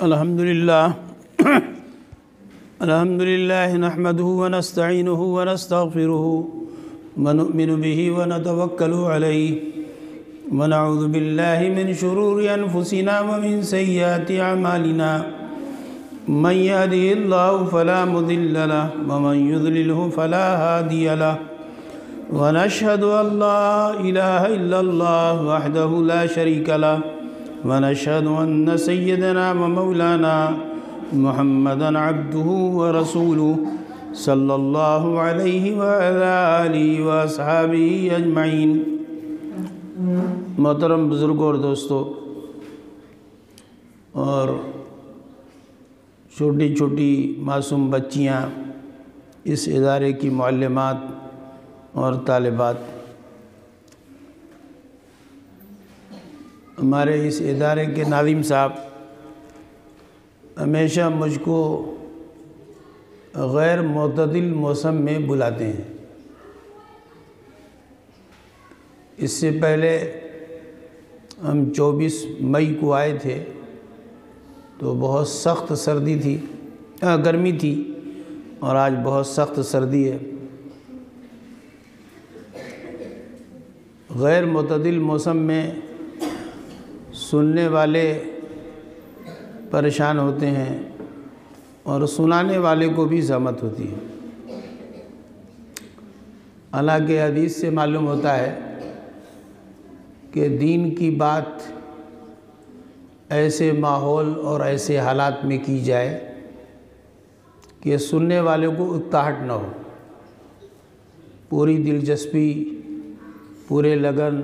الحمد لله نحمده ونستعينه ونستغفره ونؤمن به ونتوكل عليه ونعوذ بالله من شرور أنفسنا ومن سيئات أعمالنا من يهده الله فلا مضل له ومن يضلله فلا هادي له ونشهد أن لا إله إلا الله وحده لا شريك له ونشهد أن سيدنا ومولانا محمدًا عبده ورسوله صلی اللہ علیہ وعلى آلہ وأصحابہ اجمعین۔ محترم بزرگوں اور دوستو اور چھوٹی چھوٹی معصوم بچیاں، اس ادارے کی معلمات اور طالبات، ہمارے اس ادارے کے ناظم صاحب ہمیشہ مجھ کو غیر معتدل موسم میں بلاتے ہیں۔ اس سے پہلے ہم 24 مئی کو آئے تھے تو بہت سخت سردی تھی، گرمی تھی، اور آج بہت سخت سردی ہے۔ غیر معتدل موسم میں سننے والے پریشان ہوتے ہیں اور سنانے والے کو بھی زحمت ہوتی ہے۔ حالانکہ حدیث سے معلوم ہوتا ہے کہ دین کی بات ایسے ماحول اور ایسے حالات میں کی جائے کہ سننے والے کو اکتاہٹ نہ ہو، پوری دلچسپی، پورے لگن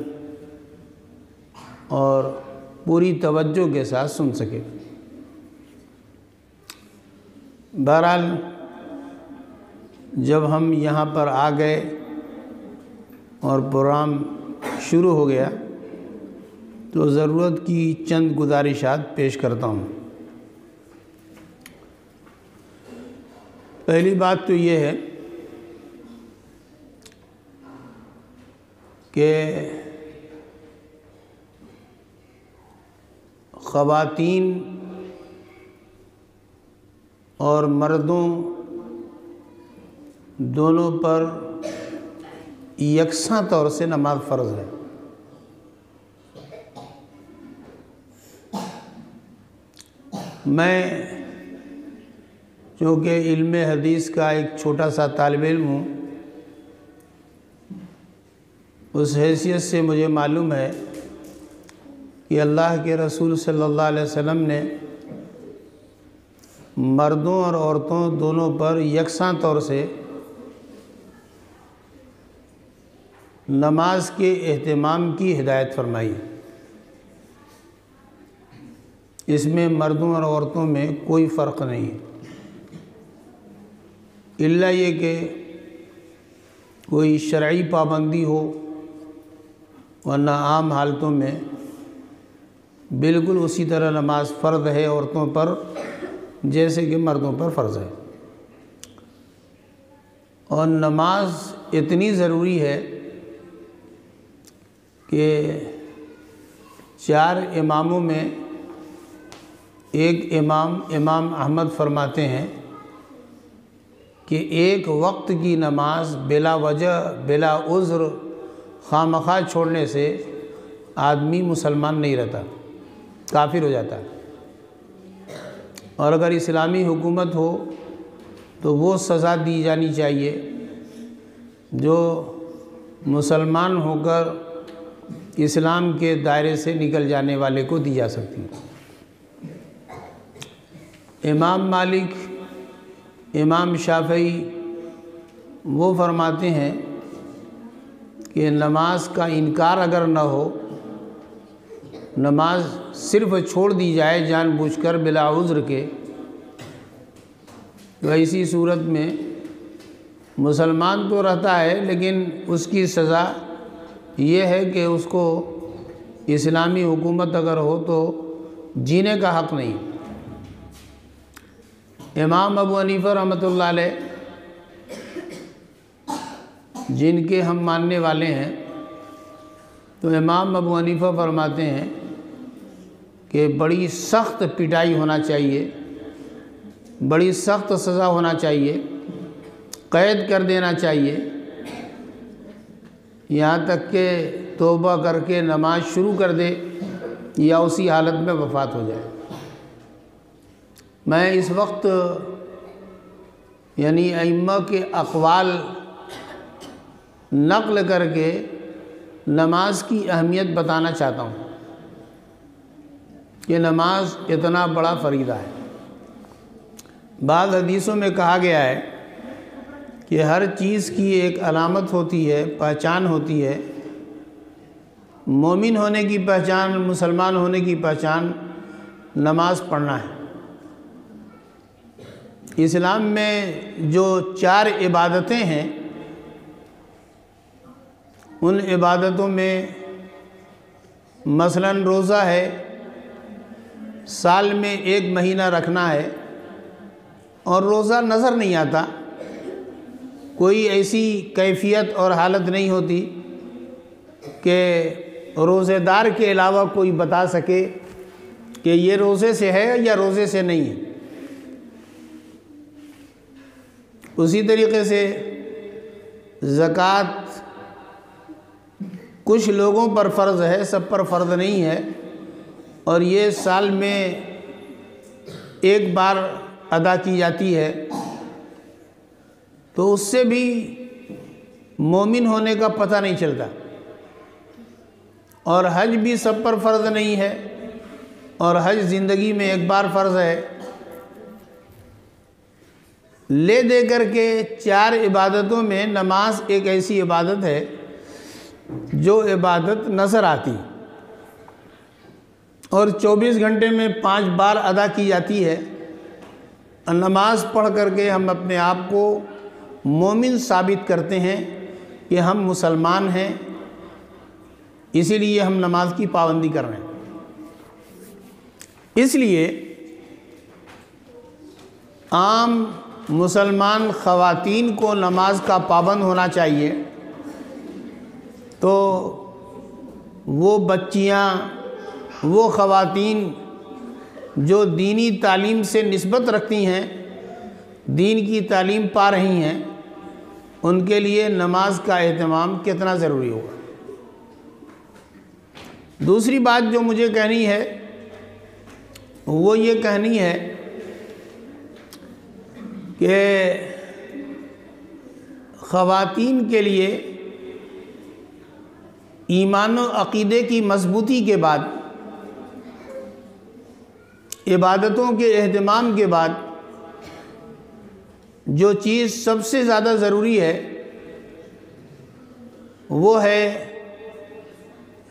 اور پوری توجہ کے ساتھ سن سکے۔ بہرحال جب ہم یہاں پر آ گئے اور پروگرام شروع ہو گیا تو ضرورت کی چند گزارشات پیش کرتا ہوں۔ پہلی بات تو یہ ہے کہ خواتین اور مردوں دونوں پر یکساں طور سے نماز فرض ہے۔ میں چونکہ علم حدیث کا ایک چھوٹا سا طالب علم ہوں، اس حیثیت سے مجھے معلوم ہے کہ اللہ کے رسول صلی اللہ علیہ وسلم نے مردوں اور عورتوں دونوں پر یکساں طور سے نماز کے اہتمام کی ہدایت فرمائی۔ اس میں مردوں اور عورتوں میں کوئی فرق نہیں، الا یہ کہ کوئی شرعی پابندی ہو، ورنہ عام حالتوں میں بالکل اسی طرح نماز فرض ہے عورتوں پر جیسے کہ مردوں پر فرض ہے۔ اور نماز اتنی ضروری ہے کہ 4 اماموں میں ایک امام احمد فرماتے ہیں کہ ایک وقت کی نماز بلا وجہ بلا عذر خواہ چھوڑنے سے آدمی مسلمان نہیں رہتا، کافر ہو جاتا ہے۔ اور اگر اسلامی حکومت ہو تو وہ سزا دی جانی چاہیے جو مسلمان ہو کر اسلام کے دائرے سے نکل جانے والے کو دی جا سکتی ہے۔ امام مالک، امام شافعی وہ فرماتے ہیں کہ نماز کا انکار اگر نہ ہو، نماز صرف چھوڑ دی جائے جان بوجھ کر بلا عذر کے، تو ایسی صورت میں مسلمان تو رہتا ہے لیکن اس کی سزا یہ ہے کہ اس کو اسلامی حکومت اگر ہو تو جینے کا حق نہیں۔ امام ابو حنیفہ رحمۃ اللہ علیہ جن کے ہم ماننے والے ہیں، تو امام ابو حنیفہ فرماتے ہیں کہ بڑی سخت پٹائی ہونا چاہیے، بڑی سخت سزا ہونا چاہیے، قید کر دینا چاہیے، یہاں تک کہ توبہ کر کے نماز شروع کر دے یا اسی حالت میں وفات ہو جائے۔ میں اس وقت یعنی ائمہ کے اقوال نقل کر کے نماز کی اہمیت بتانا چاہتا ہوں کہ نماز اتنا بڑا فریضہ ہے۔ بعض حدیثوں میں کہا گیا ہے کہ ہر چیز کی ایک علامت ہوتی ہے، پہچان ہوتی ہے۔ مومن ہونے کی پہچان، مسلمان ہونے کی پہچان نماز پڑھنا ہے۔ اسلام میں جو 4 عبادتیں ہیں، ان عبادتوں میں مثلاً روزہ ہے، سال میں 1 مہینہ رکھنا ہے، اور روزہ نظر نہیں آتا، کوئی ایسی کیفیت اور حالت نہیں ہوتی کہ روزے دار کے علاوہ کوئی بتا سکے کہ یہ روزے سے ہے یا روزے سے نہیں ہے۔ اسی طریقے سے زکوٰۃ کچھ لوگوں پر فرض ہے، سب پر فرض نہیں ہے، اور یہ سال میں 1 بار ادا کی جاتی ہے، تو اس سے بھی مومن ہونے کا پتہ نہیں چلتا۔ اور حج بھی سب پر فرض نہیں ہے، اور حج زندگی میں 1 بار فرض ہے۔ لے دے کر کے 4 عبادتوں میں نماز ایک ایسی عبادت ہے جو عبادت نظر آتی اور 24 گھنٹے میں 5 بار ادا کی جاتی ہے۔ نماز پڑھ کر کے ہم اپنے آپ کو مومن ثابت کرتے ہیں کہ ہم مسلمان ہیں، اسی لیے ہم نماز کی پابندی کر رہے ہیں۔ اس لیے عام مسلمان خواتین کو نماز کا پابند ہونا چاہیے، تو وہ بچیاں، وہ خواتین جو دینی تعلیم سے نسبت رکھتی ہیں، دین کی تعلیم پا رہی ہیں، ان کے لیے نماز کا اہتمام کتنا ضروری ہوگا۔ دوسری بات جو مجھے کہنی ہے وہ یہ کہنی ہے کہ خواتین کے لیے ایمان و عقیدے کی مضبوطی کے بعد، عبادتوں کے اہتمام کے بعد جو چیز سب سے زیادہ ضروری ہے وہ ہے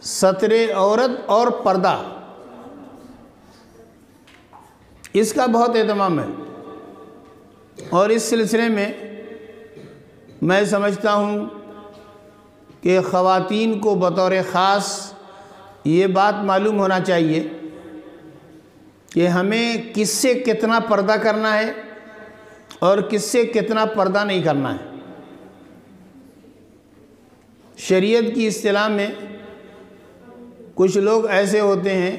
ستر عورت اور پردہ۔ اس کا بہت اہتمام ہے، اور اس سلسلے میں میں سمجھتا ہوں کہ خواتین کو بطور خاص یہ بات معلوم ہونا چاہیے کہ ہمیں کس سے کتنا پردہ کرنا ہے اور کس سے کتنا پردہ نہیں کرنا ہے۔ شریعت کی اصطلاح میں کچھ لوگ ایسے ہوتے ہیں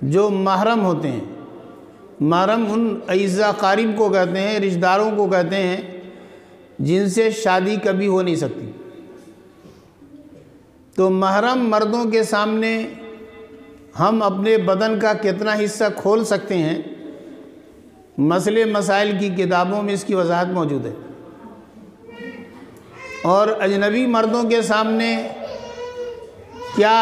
جو محرم ہوتے ہیں۔ محرم ان اعزا قارب کو کہتے ہیں، رشتہ داروں کو کہتے ہیں جن سے شادی کبھی ہو نہیں سکتی۔ تو محرم مردوں کے سامنے ہم اپنے بدن کا کتنا حصہ کھول سکتے ہیں، مسئلے مسائل کی کتابوں میں اس کی وضاحت موجود ہے۔ اور اجنبی مردوں کے سامنے کیا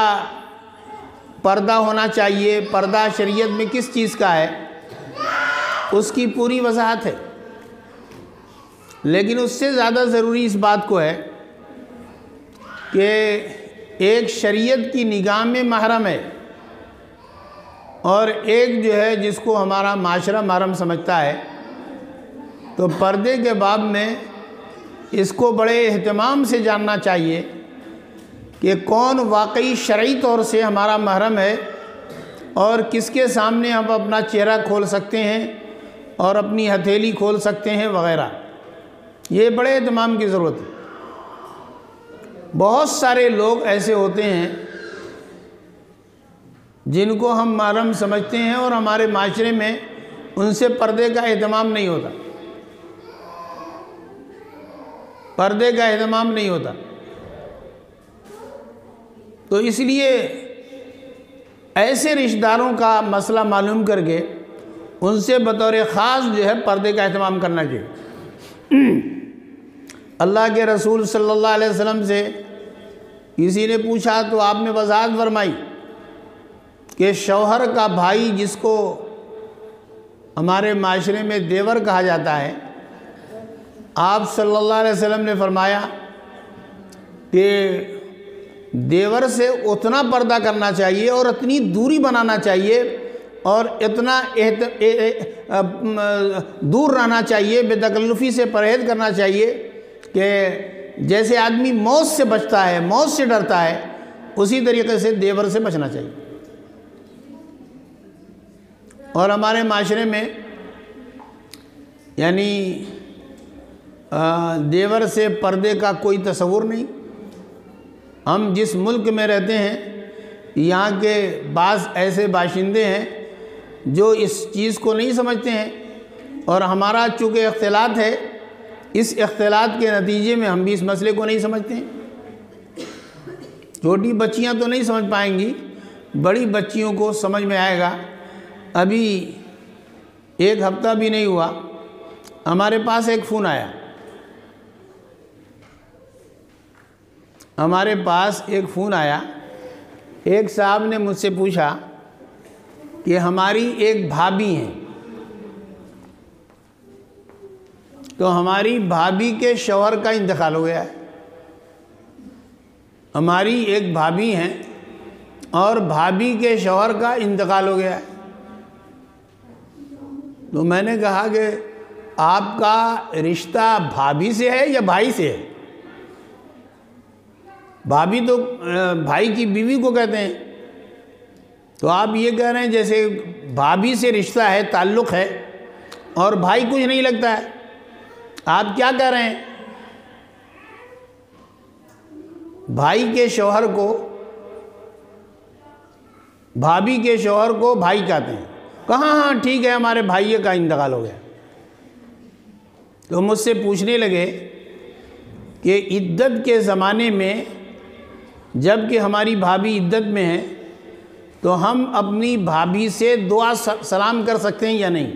پردہ ہونا چاہیے، پردہ شریعت میں کس چیز کا ہے، اس کی پوری وضاحت ہے۔ لیکن اس سے زیادہ ضروری اس بات کو ہے کہ ایک شریعت کی نگاہ میں محرم ہے، اور ایک جو ہے جس کو ہمارا معاشرہ محرم سمجھتا ہے، تو پردے کے باب میں اس کو بڑے اہتمام سے جاننا چاہیے کہ کون واقعی شرعی طور سے ہمارا محرم ہے، اور کس کے سامنے ہم اپنا چہرہ کھول سکتے ہیں اور اپنی ہتھیلی کھول سکتے ہیں وغیرہ۔ یہ بڑے اہتمام کی ضرورت ہے۔ بہت سارے لوگ ایسے ہوتے ہیں جن کو ہم محرم سمجھتے ہیں اور ہمارے معاشرے میں ان سے پردے کا اہتمام نہیں ہوتا، پردے کا اہتمام نہیں ہوتا۔ تو اس لیے ایسے رشتہ داروں کا مسئلہ معلوم کر کے ان سے بطور خاص جو ہے پردے کا اہتمام کرنا چاہیے۔ اللہ کے رسول صلی اللہ علیہ وسلم سے کسی نے پوچھا تو آپ نے وضاحت فرمائی کہ شوہر کا بھائی جس کو ہمارے معاشرے میں دیور کہا جاتا ہے، آپ صلی اللہ علیہ وسلم نے فرمایا کہ دیور سے اتنا پردہ کرنا چاہیے اور اتنی دوری بنانا چاہیے اور اتنا دور رہنا چاہیے، بے تکلفی سے پرہیز کرنا چاہیے کہ جیسے آدمی موت سے بچتا ہے، موت سے ڈرتا ہے، اسی طریقے سے دیور سے بچنا چاہیے۔ اور ہمارے معاشرے میں یعنی دیور سے پردے کا کوئی تصور نہیں۔ ہم جس ملک میں رہتے ہیں یہاں کے بعض ایسے باشندے ہیں جو اس چیز کو نہیں سمجھتے ہیں، اور ہمارا چونکہ اختلاط ہے، اس اختلاط کے نتیجے میں ہم بھی اس مسئلے کو نہیں سمجھتے ہیں۔ چھوٹی بچیاں تو نہیں سمجھ پائیں گی، بڑی بچیوں کو سمجھ میں آئے گا۔ ابھی ایک ہفتہ بھی نہیں ہوا، ہمارے پاس ایک فون آیا، ہمارے پاس ایک فون آیا، ایک صاحب نے مجھ سے پوچھا کہ ہماری ایک بھابھی ہیں، تو ہماری بھابھی کے شوہر کا انتقال ہو گیا ہے۔ ہماری ایک بھابھی ہیں اور بھابھی کے شوہر کا انتقال ہو گیا ہے۔ تو میں نے کہا کہ آپ کا رشتہ بھابھی سے ہے یا بھائی سے ہے؟ بھابھی تو بھائی کی بیوی کو کہتے ہیں، تو آپ یہ کہہ رہے ہیں جیسے بھابھی سے رشتہ ہے، تعلق ہے، اور بھائی کچھ نہیں لگتا ہے۔ آپ کیا کہہ رہے ہیں؟ بھائی کے شوہر کو، بھابھی کے شوہر کو بھائی کہتے ہیں۔ کہاں ہاں ٹھیک ہے، ہمارے بھائی کا انتقال ہو گیا۔ تو مجھ سے پوچھنے لگے کہ عدت کے زمانے میں جب کہ ہماری بھابھی عدت میں ہے تو ہم اپنی بھابھی سے دعا سلام کر سکتے ہیں یا نہیں؟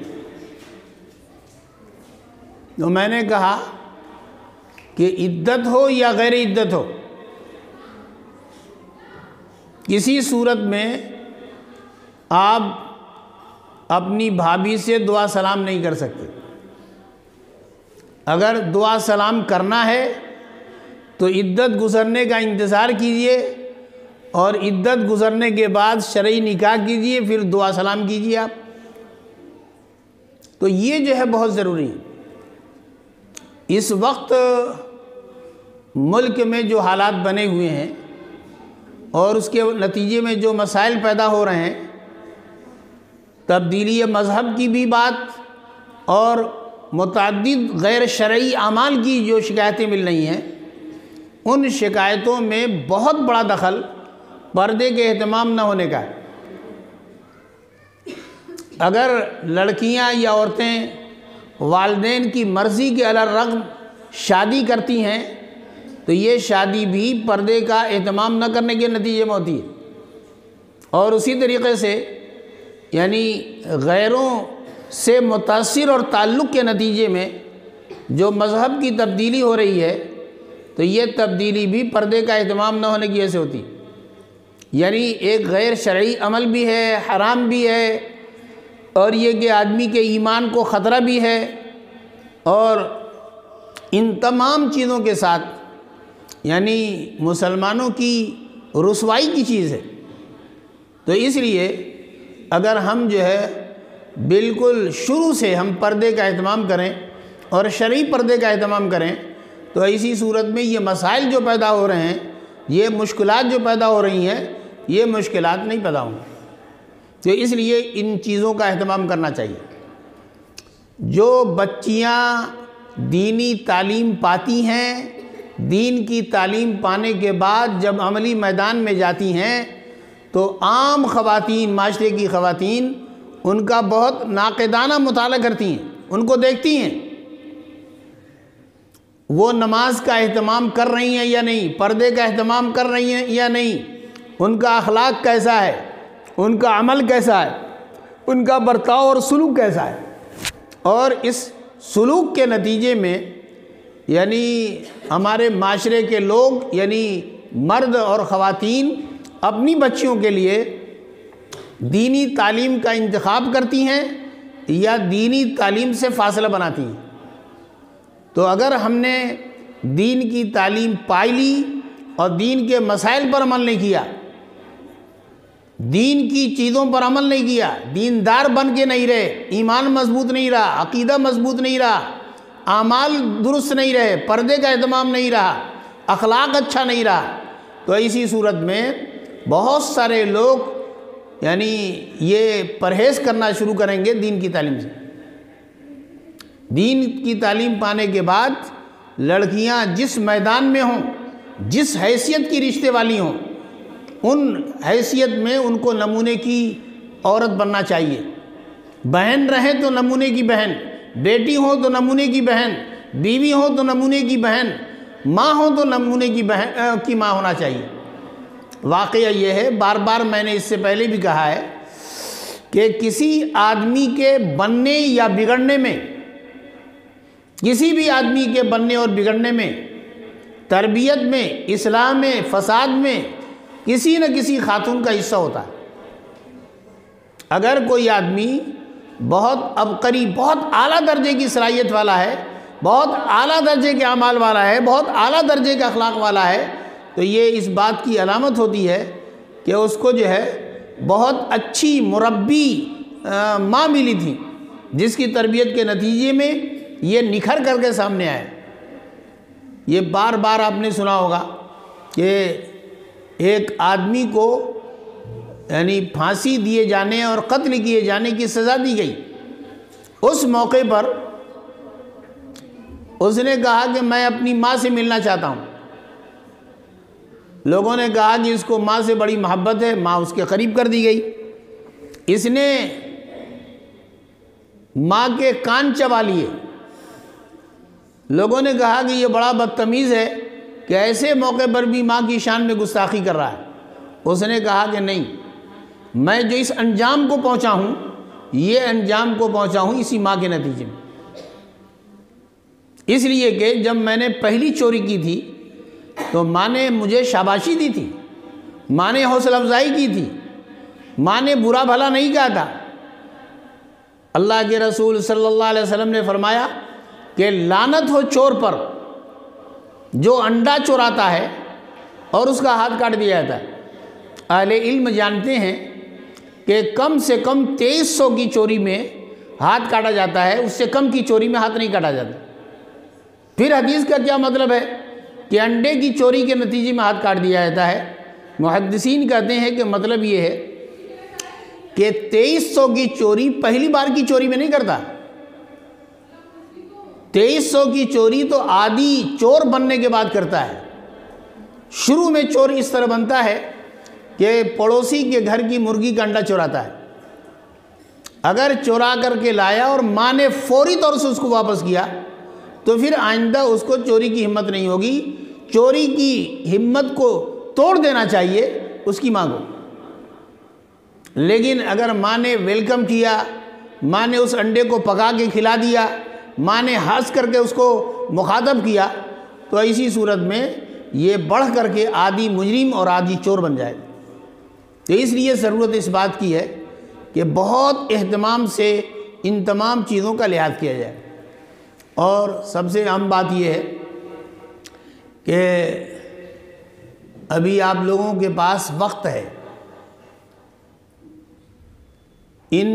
تو میں نے کہا کہ عدت ہو یا غیر عدت ہو، کسی صورت میں آپ اپنی بھابھی سے دعا سلام نہیں کر سکتے۔ اگر دعا سلام کرنا ہے تو عدت گزرنے کا انتظار کیجئے اور عدت گزرنے کے بعد شرعی نکاح کیجئے، پھر دعا سلام کیجئے آپ۔ تو یہ جو ہے بہت ضروری ہے۔ اس وقت ملک میں جو حالات بنے ہوئے ہیں اور اس کے نتیجے میں جو مسائل پیدا ہو رہے ہیں، تبدیلی مذہب کی بھی بات اور متعدد غیر شرعی اعمال کی جو شکایتیں مل رہی ہیں، ان شکایتوں میں بہت بڑا دخل پردے کے اہتمام نہ ہونے کا ہے۔ اگر لڑکیاں یا عورتیں والدین کی مرضی کے علی الرغم شادی کرتی ہیں تو یہ شادی بھی پردے کا اہتمام نہ کرنے کے نتیجے میں ہوتی ہے، اور اسی طریقے سے یعنی غیروں سے متاثر اور تعلق کے نتیجے میں جو مذہب کی تبدیلی ہو رہی ہے تو یہ تبدیلی بھی پردے کا اہتمام نہ ہونے کی وجہ سے ہوتی ہے۔ یعنی ایک غیر شرعی عمل بھی ہے، حرام بھی ہے، اور یہ کہ آدمی کے ایمان کو خطرہ بھی ہے، اور ان تمام چیزوں کے ساتھ یعنی مسلمانوں کی رسوائی کی چیز ہے۔ تو اس لیے اگر ہم جو ہے بالکل شروع سے ہم پردے کا اہتمام کریں اور شرعی پردے کا اہتمام کریں تو ایسی صورت میں یہ مسائل جو پیدا ہو رہے ہیں، یہ مشکلات جو پیدا ہو رہی ہیں، یہ مشکلات نہیں پیدا ہوں گی۔ تو اس لیے ان چیزوں کا اہتمام کرنا چاہیے۔ جو بچیاں دینی تعلیم پاتی ہیں، دین کی تعلیم پانے کے بعد جب عملی میدان میں جاتی ہیں تو عام خواتین، معاشرے کی خواتین ان کا بہت ناقدانہ مطالعہ کرتی ہیں، ان کو دیکھتی ہیں وہ نماز کا اہتمام کر رہی ہیں یا نہیں، پردے کا اہتمام کر رہی ہیں یا نہیں، ان کا اخلاق کیسا ہے، ان کا عمل کیسا ہے، ان کا برتاؤ اور سلوک کیسا ہے۔ اور اس سلوک کے نتیجے میں یعنی ہمارے معاشرے کے لوگ یعنی مرد اور خواتین اپنی بچیوں کے لیے دینی تعلیم کا انتخاب کرتی ہیں یا دینی تعلیم سے فاصلہ بناتی ہیں۔ تو اگر ہم نے دین کی تعلیم پائی لی اور دین کے مسائل پر عمل نہیں کیا، دین کی چیزوں پر عمل نہیں کیا، دیندار بن کے نہیں رہے، ایمان مضبوط نہیں رہا، عقیدہ مضبوط نہیں رہا، اعمال درست نہیں رہے، پردے کا اہتمام نہیں رہا، اخلاق اچھا نہیں رہا، تو اسی صورت میں بہت سارے لوگ یعنی یہ پرہیز کرنا شروع کریں گے دین کی تعلیم سے۔ دین کی تعلیم پانے کے بعد لڑکیاں جس میدان میں ہوں، جس حیثیت کی رشتے والی ہوں، ان حیثیت میں ان کو نمونے کی عورت بننا چاہیے۔ بہن رہیں تو نمونے کی بہن، بیٹی ہو تو نمونے کی بہن، بیوی ہو تو نمونے کی بہن، ماں ہو تو نمونے کی بہن کی ماں ہونا چاہیے۔ واقعہ یہ ہے، بار بار میں نے اس سے پہلے بھی کہا ہے کہ کسی آدمی کے بننے یا بگڑنے میں، کسی بھی آدمی کے بننے اور بگڑنے میں، تربیت میں، اصلاح میں، فساد میں کسی نہ کسی خاتون کا حصہ ہوتا ہے۔ اگر کوئی آدمی بہت عبقری، بہت اعلیٰ درجے کی صلاحیت والا ہے، بہت اعلیٰ درجے کے اعمال والا ہے، بہت اعلیٰ درجے کے اخلاق والا ہے، تو یہ اس بات کی علامت ہوتی ہے کہ اس کو جو ہے بہت اچھی مربی ماں ملی تھی، جس کی تربیت کے نتیجے میں یہ نکھر کر کے سامنے آئے۔ یہ بار بار آپ نے سنا ہوگا کہ ایک آدمی کو یعنی پھانسی دیے جانے اور قتل کیے جانے کی سزا دی گئی۔ اس موقع پر اس نے کہا کہ میں اپنی ماں سے ملنا چاہتا ہوں۔ لوگوں نے کہا کہ اس کو ماں سے بڑی محبت ہے، ماں اس کے قریب کر دی گئی۔ اس نے ماں کے کان چبا لیے۔ لوگوں نے کہا کہ یہ بڑا بدتمیز ہے کہ ایسے موقع پر بھی ماں کی شان میں گستاخی کر رہا ہے۔ اس نے کہا کہ نہیں، میں جو اس انجام کو پہنچا ہوں، یہ انجام کو پہنچا ہوں اسی ماں کے نتیجے میں۔ اس لیے کہ جب میں نے پہلی چوری کی تھی تو ماں نے مجھے شاباشی دی تھی، ماں نے حوصلہ افزائی کی تھی، ماں نے برا بھلا نہیں کہا تھا۔ اللہ کے رسول صلی اللہ علیہ وسلم نے فرمایا کہ لعنت ہو چور پر جو انڈا چوراتا ہے اور اس کا ہاتھ کاٹ دیا جاتا ہے۔ اہل علم جانتے ہیں کہ کم سے کم 2300 کی چوری میں ہاتھ کاٹا جاتا ہے، اس سے کم کی چوری میں ہاتھ نہیں کاٹا جاتا۔ پھر حدیث کا کیا مطلب ہے کہ انڈے کی چوری کے نتیجے میں ہاتھ کاٹ دیا جاتا ہے؟ محدثین کہتے ہیں کہ مطلب یہ ہے کہ 2300 کی چوری پہلی بار کی چوری میں نہیں کرتا۔ 2300 کی چوری تو عادی چور بننے کے بعد کرتا ہے۔ شروع میں چور اس طرح بنتا ہے کہ پڑوسی کے گھر کی مرغی کا انڈا چوراتا ہے۔ اگر چورا کر کے لایا اور ماں نے فوری طور سے اس کو واپس کیا تو پھر آئندہ اس کو چوری کی ہمت نہیں ہوگی۔ چوری کی ہمت کو توڑ دینا چاہیے اس کی ماں کو۔ لیکن اگر ماں نے ویلکم کیا، ماں نے اس انڈے کو پکا کے کھلا دیا، ماں نے ہنس کر کے اس کو مخاطب کیا، تو اسی صورت میں یہ بڑھ کر کے عادی مجرم اور عادی چور بن جائے۔ تو اس لیے ضرورت اس بات کی ہے کہ بہت اہتمام سے ان تمام چیزوں کا لحاظ کیا جائے۔ اور سب سے اہم بات یہ ہے کہ ابھی آپ لوگوں کے پاس وقت ہے، ان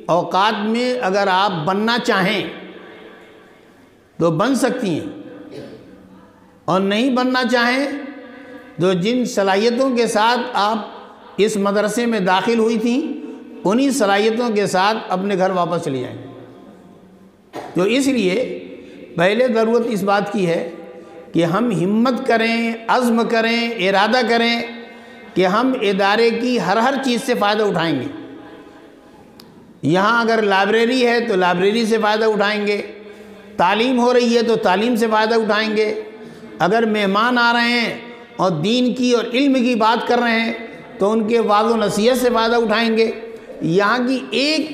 اوقات میں اگر آپ بننا چاہیں تو بن سکتی ہیں، اور نہیں بننا چاہیں تو جن صلاحیتوں کے ساتھ آپ اس مدرسے میں داخل ہوئی تھیں انہی صلاحیتوں کے ساتھ اپنے گھر واپس چلی جائیں۔ تو اس لیے پہلے ضرورت اس بات کی ہے کہ ہم ہمت کریں، عزم کریں، ارادہ کریں کہ ہم ادارے کی ہر چیز سے فائدہ اٹھائیں گے۔ یہاں اگر لائبریری ہے تو لائبریری سے فائدہ اٹھائیں گے، تعلیم ہو رہی ہے تو تعلیم سے فائدہ اٹھائیں گے، اگر مہمان آ رہے ہیں اور دین کی اور علم کی بات کر رہے ہیں تو ان کے وعظ و نصیحت سے فائدہ اٹھائیں گے، یہاں کی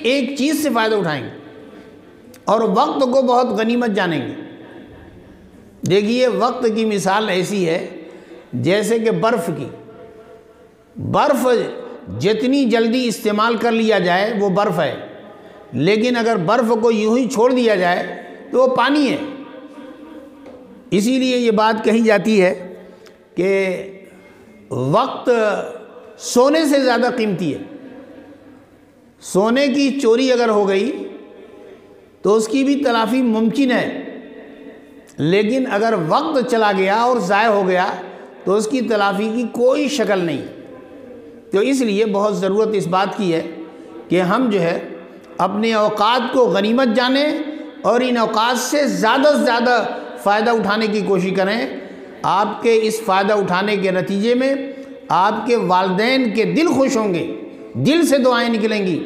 ایک چیز سے فائدہ اٹھائیں گے اور وقت کو بہت غنیمت جانیں گے۔ دیکھیے وقت کی مثال ایسی ہے جیسے کہ برف کی، برف جتنی جلدی استعمال کر لیا جائے وہ برف ہے، لیکن اگر برف کو یوں ہی چھوڑ دیا جائے تو وہ پانی ہے۔ اسی لیے یہ بات کہی جاتی ہے کہ وقت سونے سے زیادہ قیمتی ہے۔ سونے کی چوری اگر ہو گئی تو اس کی بھی تلافی ممکن ہے، لیکن اگر وقت چلا گیا اور ضائع ہو گیا تو اس کی تلافی کی کوئی شکل نہیں۔ تو اس لیے بہت ضرورت اس بات کی ہے کہ ہم جو ہے اپنے اوقات کو غنیمت جانیں اور ان اوقات سے زیادہ فائدہ اٹھانے کی کوشش کریں۔ آپ کے اس فائدہ اٹھانے کے نتیجے میں آپ کے والدین کے دل خوش ہوں گے، دل سے دعائیں نکلیں گی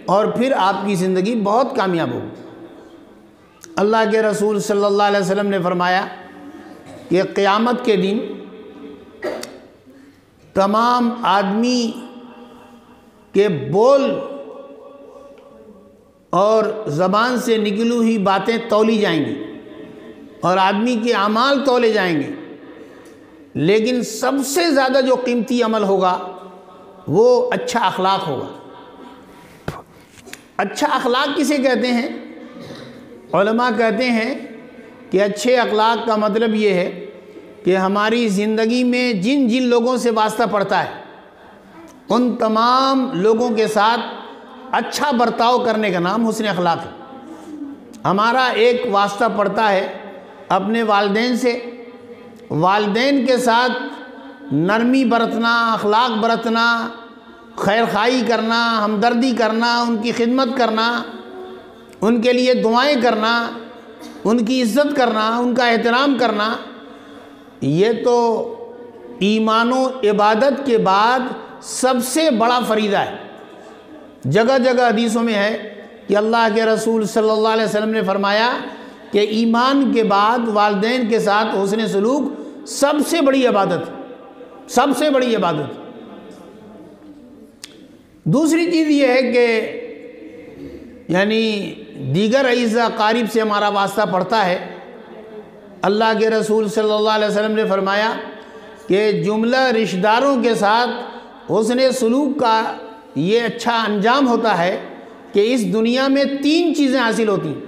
اور پھر آپ کی زندگی بہت کامیاب ہوگی۔ اللہ کے رسول صلی اللہ علیہ وسلم نے فرمایا کہ قیامت کے دن تمام آدمی کے بول اور زبان سے نکلی ہوئی باتیں تولی جائیں گی اور آدمی کے اعمال تولے جائیں گے، لیکن سب سے زیادہ جو قیمتی عمل ہوگا وہ اچھا اخلاق ہوگا۔ اچھا اخلاق کسے کہتے ہیں؟ علماء کہتے ہیں کہ اچھے اخلاق کا مطلب یہ ہے کہ ہماری زندگی میں جن لوگوں سے واسطہ پڑتا ہے ان تمام لوگوں کے ساتھ اچھا برتاؤ کرنے کا نام حسن اخلاق ہے۔ ہمارا ایک واسطہ پڑتا ہے اپنے والدین سے، والدین کے ساتھ نرمی برتنا، اخلاق برتنا، خیرخواہی کرنا، ہمدردی کرنا، ان کی خدمت کرنا، ان کے لیے دعائیں کرنا، ان کی عزت کرنا، ان کا احترام کرنا، یہ تو ایمان و عبادت کے بعد سب سے بڑا فریضہ ہے۔ جگہ جگہ حدیثوں میں ہے کہ اللہ کے رسول صلی اللہ علیہ وسلم نے فرمایا کہ ایمان کے بعد والدین کے ساتھ حسن سلوک سب سے بڑی عبادت، سب سے بڑی عبادت۔ دوسری چیز یہ ہے کہ یعنی دیگر اعزا قارب سے ہمارا واسطہ پڑتا ہے۔ اللہ کے رسول صلی اللہ علیہ وسلم نے فرمایا کہ جملہ رشتہ داروں کے ساتھ حسن سلوک کا یہ اچھا انجام ہوتا ہے کہ اس دنیا میں 3 چیزیں حاصل ہوتی ہیں۔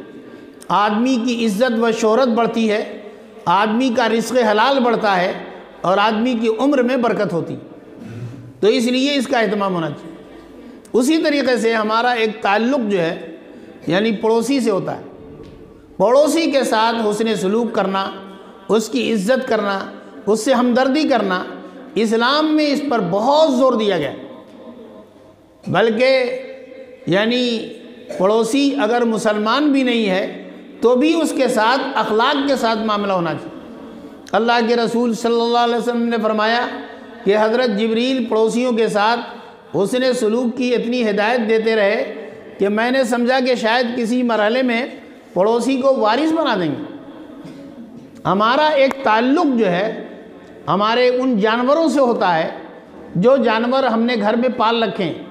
آدمی کی عزت و شہرت بڑھتی ہے، آدمی کا رزق حلال بڑھتا ہے اور آدمی کی عمر میں برکت ہوتی، تو اس لیے اس کا اہتمام ہونا چاہیے۔ اسی طریقے سے ہمارا ایک تعلق جو ہے یعنی پڑوسی سے ہوتا ہے، پڑوسی کے ساتھ حسن سلوک کرنا، اس کی عزت کرنا، اس سے ہمدردی کرنا، اسلام میں اس پر بہت زور دیا گیا۔ بلکہ یعنی پڑوسی اگر مسلمان بھی نہیں ہے تو بھی اس کے ساتھ اخلاق کے ساتھ معاملہ ہونا چاہیے۔ اللہ کے رسول صلی اللہ علیہ وسلم نے فرمایا کہ حضرت جبریل پڑوسیوں کے ساتھ حسن سلوک کی اتنی ہدایت دیتے رہے کہ میں نے سمجھا کہ شاید کسی مرحلے میں پڑوسی کو وارث بنا دیں گے۔ ہمارا ایک تعلق جو ہے ہمارے ان جانوروں سے ہوتا ہے جو جانور ہم نے گھر میں پال رکھے ہیں،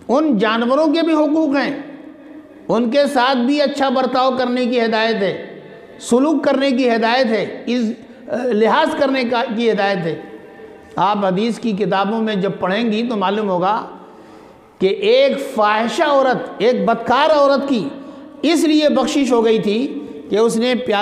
ان جانوروں کے بھی حقوق ہیں، ان کے ساتھ بھی اچھا برتاؤ کرنے کی ہدایت ہے، سلوک کرنے کی ہدایت ہے، لحاظ کرنے کی ہدایت ہے۔ آپ حدیث کی کتابوں میں جب پڑھیں گی تو معلوم ہوگا کہ ایک فاحشہ عورت، ایک بدکار عورت کی اس لیے بخشش ہو گئی تھی کہ اس نے پیاس